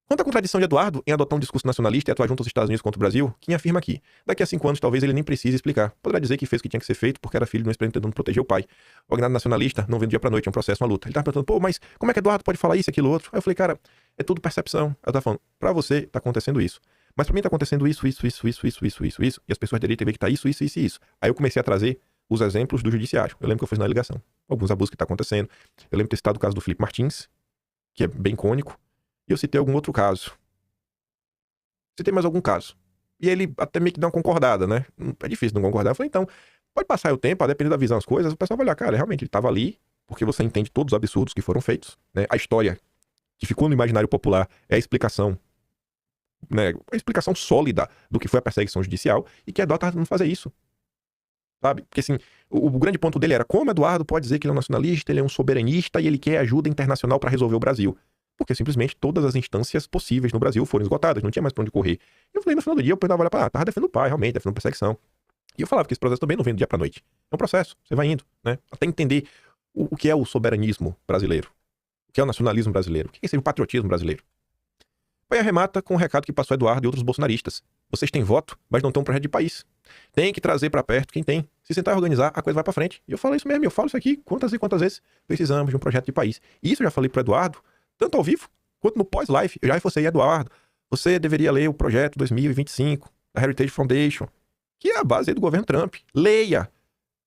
Quanto à contradição de Eduardo em adotar um discurso nacionalista e atuar junto aos Estados Unidos contra o Brasil, quem afirma aqui: daqui a 5 anos talvez ele nem precise explicar. Poderá dizer que fez o que tinha que ser feito porque era filho de um ex-presidente tentando proteger o pai. O agnado nacionalista não vem do dia pra noite, é um processo, uma luta. Ele tava perguntando, pô, mas como é que Eduardo pode falar isso, aquilo, outro? Aí eu falei, cara, é tudo percepção. Eu tava falando, pra você tá acontecendo isso. Mas pra mim tá acontecendo isso. E as pessoas da direita veem que tá isso. Aí eu comecei a trazer os exemplos do judiciário. Eu lembro que eu fiz na ligação. Alguns abusos que tá acontecendo. Eu lembro de ter citado o caso do Felipe Martins, que é bem icônico. E eu citei algum outro caso. Citei mais algum caso. E ele até meio que deu uma concordada, né? É difícil não concordar. Eu falei, então, pode passar o tempo, a depender da visão das coisas, o pessoal vai olhar, cara, realmente ele tava ali, porque você entende todos os absurdos que foram feitos, né? A história que ficou no imaginário popular é a explicação, né? A explicação sólida do que foi a perseguição judicial e que Eduardo tá tentando fazer isso. Sabe? Porque assim, o grande ponto dele era como Eduardo pode dizer que ele é um nacionalista, ele é um soberanista e ele quer ajuda internacional para resolver o Brasil. Porque simplesmente todas as instâncias possíveis no Brasil foram esgotadas, não tinha mais pra onde correr. E eu falei, no final do dia, eu pensava, olha, tava defendendo o pai, realmente, defendendo perseguição. E eu falava que esse processo também não vem do dia pra noite. É um processo, você vai indo, né? Até entender o que é o soberanismo brasileiro, o que é o nacionalismo brasileiro, o que é esse patriotismo brasileiro. Pai arremata com um recado que passou Eduardo e outros bolsonaristas. Vocês têm voto, mas não têm um projeto de país. Tem que trazer pra perto quem tem. Se sentar e organizar, a coisa vai pra frente. E eu falo isso mesmo, eu falo isso aqui quantas e quantas vezes. Precisamos de um projeto de país. E isso eu já falei pro Eduardo, tanto ao vivo, quanto no pós-live. Eu já reforcei, Eduardo, você deveria ler o projeto 2025 da Heritage Foundation, que é a base aí do governo Trump. Leia!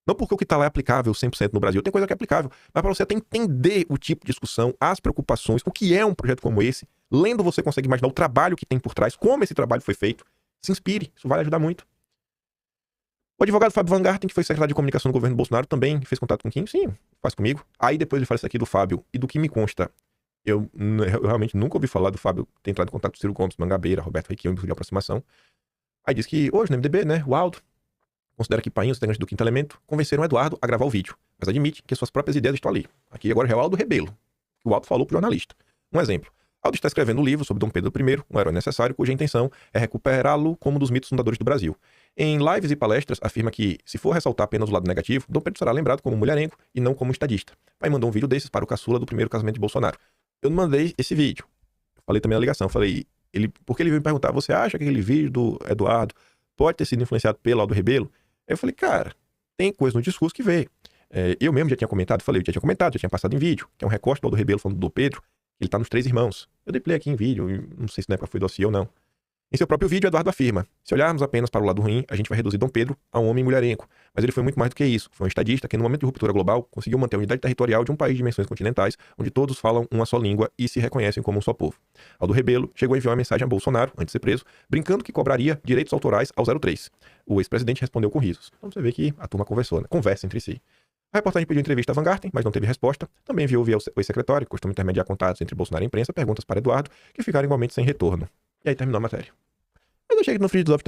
Não porque o que tá lá é aplicável 100% no Brasil, tem coisa que é aplicável, mas para você até entender o tipo de discussão, as preocupações, o que é um projeto como esse, lendo você consegue imaginar o trabalho que tem por trás, como esse trabalho foi feito. Se inspire, isso vai ajudar muito. O advogado Fábio Van Garten, que foi secretário de comunicação do governo Bolsonaro, também fez contato com o Kim? Sim, faz comigo. Aí depois ele fala isso aqui do Fábio, e do que me consta, eu realmente nunca ouvi falar do Fábio ter entrado em contato com Ciro Gomes, Mangabeira, Roberto Requião, de aproximação. Aí diz que hoje no MDB, né, o Aldo considera que Painho, os integrantes do Quinto Elemento, convenceram o Eduardo a gravar o vídeo, mas admite que suas próprias ideias estão ali. Aqui agora é o Aldo Rebelo, que o Aldo falou pro jornalista. Um exemplo. Aldo está escrevendo um livro sobre Dom Pedro I, um herói necessário, cuja intenção é recuperá-lo como um dos mitos fundadores do Brasil. Em lives e palestras, afirma que, se for ressaltar apenas o lado negativo, Dom Pedro será lembrado como um mulherengo e não como um estadista. Pai mandou um vídeo desses para o caçula do primeiro casamento de Bolsonaro. Eu não mandei esse vídeo. Eu falei também na ligação. Falei, porque ele veio me perguntar, você acha que aquele vídeo do Eduardo pode ter sido influenciado pelo Aldo Rebelo? Aí eu falei, cara, tem coisa no discurso que veio. Eu mesmo já tinha comentado, já tinha passado em vídeo, que é um recorte do Aldo Rebelo falando do Pedro, ele tá nos Três Irmãos. Eu dei play aqui em vídeo, não sei se na época foi dossiê ou não. Em seu próprio vídeo, Eduardo afirma, se olharmos apenas para o lado ruim, a gente vai reduzir Dom Pedro a um homem mulherengo. Mas ele foi muito mais do que isso. Foi um estadista que, no momento de ruptura global, conseguiu manter a unidade territorial de um país de dimensões continentais, onde todos falam uma só língua e se reconhecem como um só povo. Aldo Rebelo chegou a enviar uma mensagem a Bolsonaro, antes de ser preso, brincando que cobraria direitos autorais ao 03. O ex-presidente respondeu com risos. Então você vê que a turma conversou, né? Conversa entre si. A reportagem pediu entrevista a Van Garten, mas não teve resposta. Também enviou via o ex-secretário, que costuma intermediar contatos entre Bolsonaro e a imprensa, perguntas para Eduardo, que ficaram igualmente sem retorno. E aí terminou a matéria. Mas eu achei que no Free Love